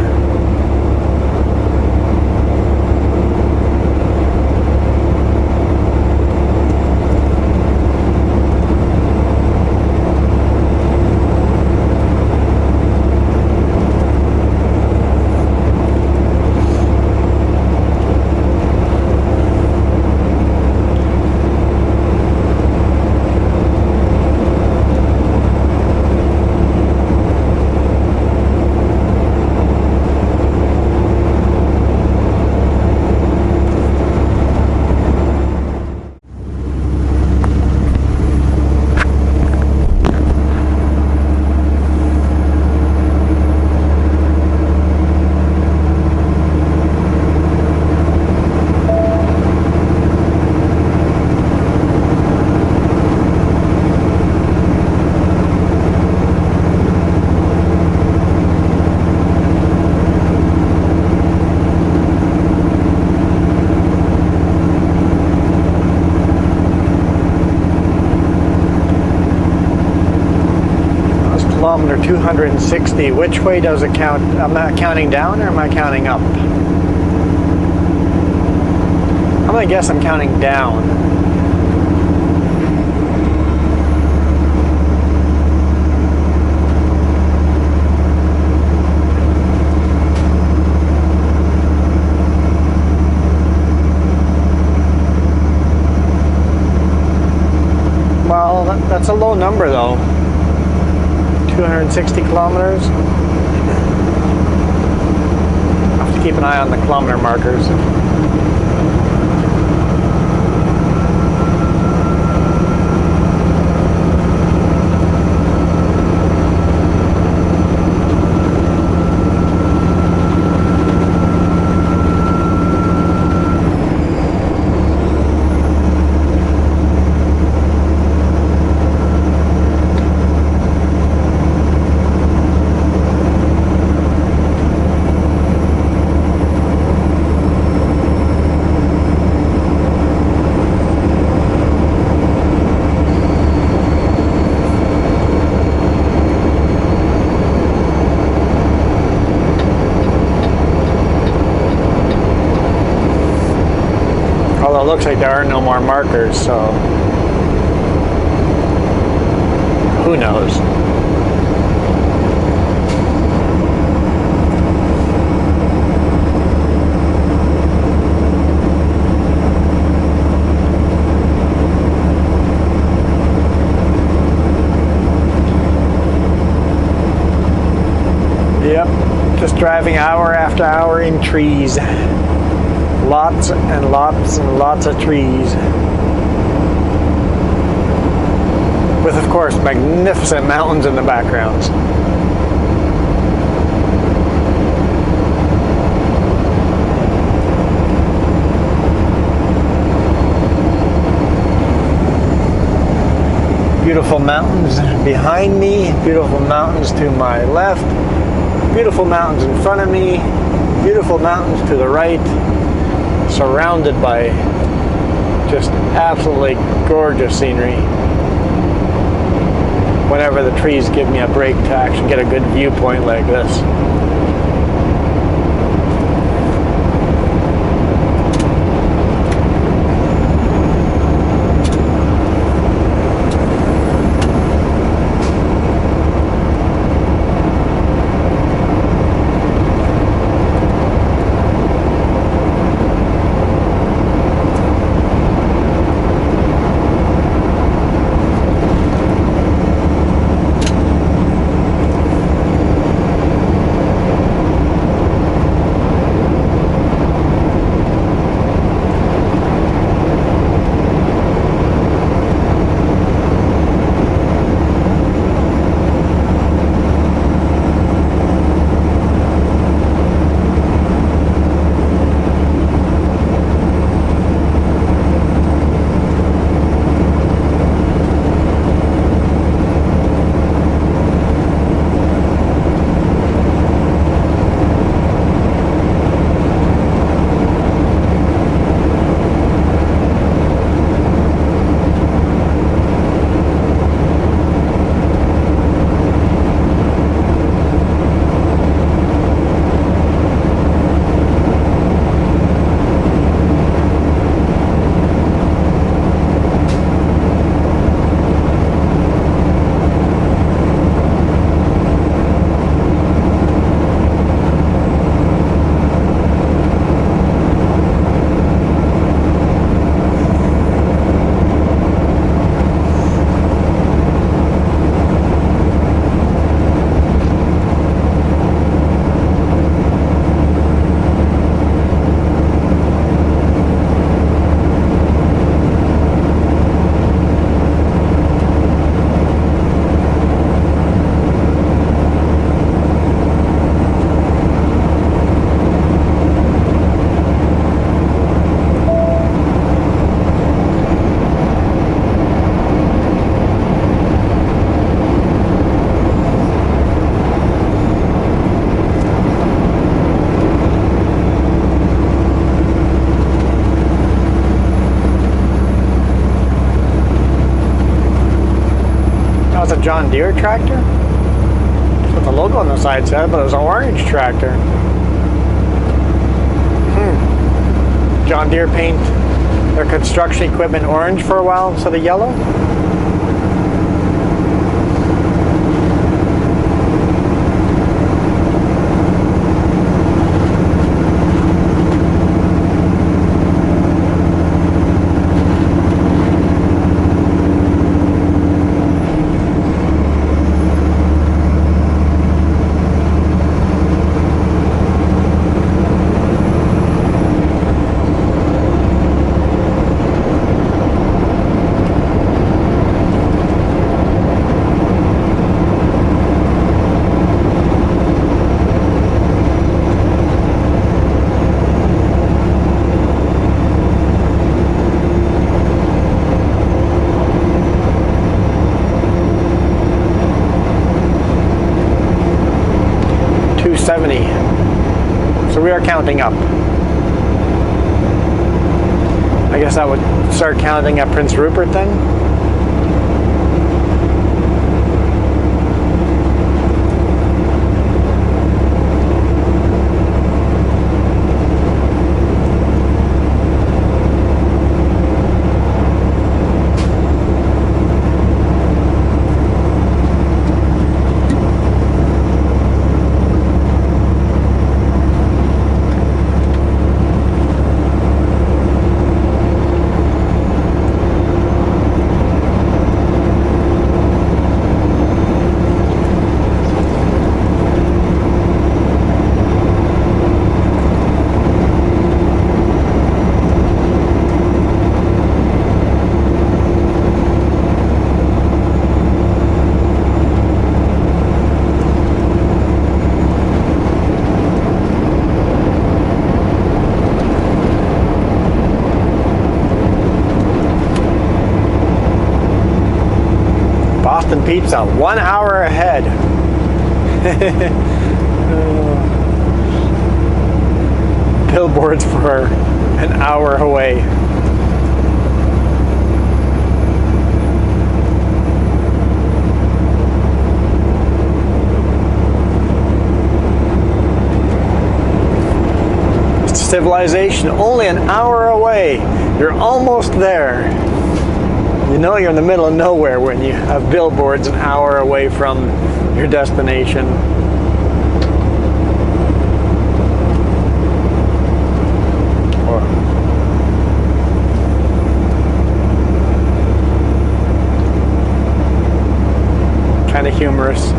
Kilometer 260. Which way does it count? Am I counting down or am I counting up? I'm gonna guess I'm counting down. Well, that's a low number though. 260 kilometers. I'll have to keep an eye on the kilometer markers. Although it looks like there are no more markers, so who knows? Yep, just driving hour after hour in trees. Lots and lots and lots of trees. With, of course, magnificent mountains in the backgrounds. Beautiful mountains behind me, beautiful mountains to my left, beautiful mountains in front of me, beautiful mountains to the right. Surrounded by just absolutely gorgeous scenery. Whenever the trees give me a break to actually get a good viewpoint like this. Deere tractor? That's what the logo on the side said, but it was an orange tractor. John Deere paint their construction equipment orange for a while instead of yellow? So we are counting up. I guess I would start counting at Prince Rupert then. Boston Pizza, 1 hour ahead. Billboards for an hour away. Civilization, only an hour away. You're almost there. You know you're in the middle of nowhere when you have billboards an hour away from your destination. Kind of humorous.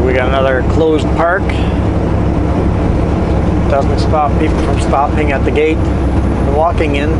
We got another closed park. Doesn't stop people from stopping at the gate and walking in.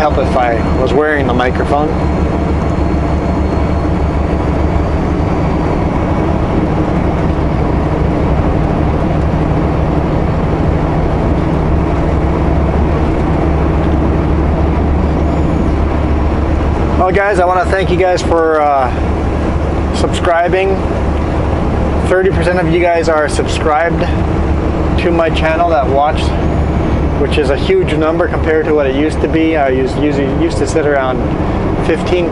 help if I was wearing the microphone. Well guys, I want to thank you guys for subscribing. 30% of you guys are subscribed to my channel that watch, which is a huge number compared to what it used to be. I used to sit around 15%,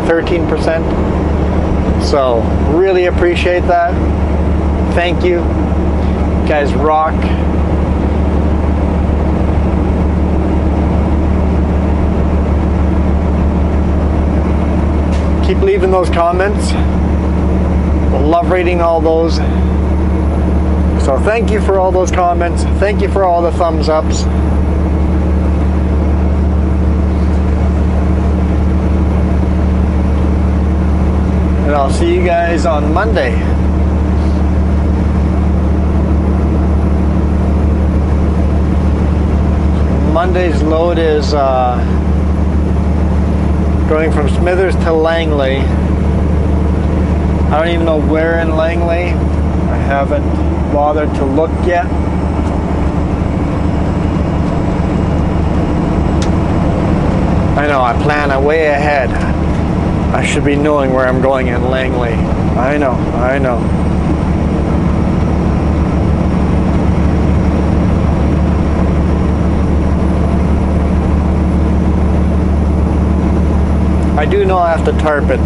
13%. So really appreciate that. Thank you. You guys rock. Keep leaving those comments. Love reading all those. So thank you for all those comments. Thank you for all the thumbs ups. And I'll see you guys on Monday. Monday's load is going from Smithers to Langley. I don't even know where in Langley. I haven't bothered to look yet. I know, I plan way ahead. I should be knowing where I'm going in Langley. I know. I do know I have to tarp it.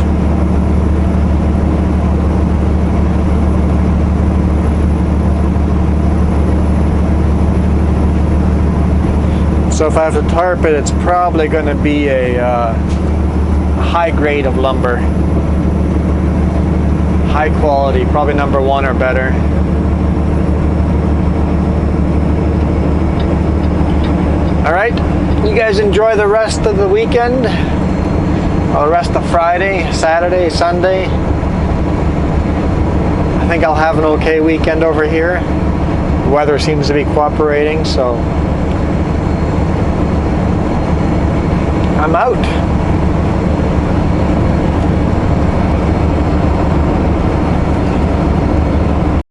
So if I have to tarp it, it's probably going to be a high grade of lumber. High quality, probably number 1 or better. Alright, you guys enjoy the rest of the weekend. Or the rest of Friday, Saturday, Sunday. I think I'll have an okay weekend over here. The weather seems to be cooperating, so I'm out.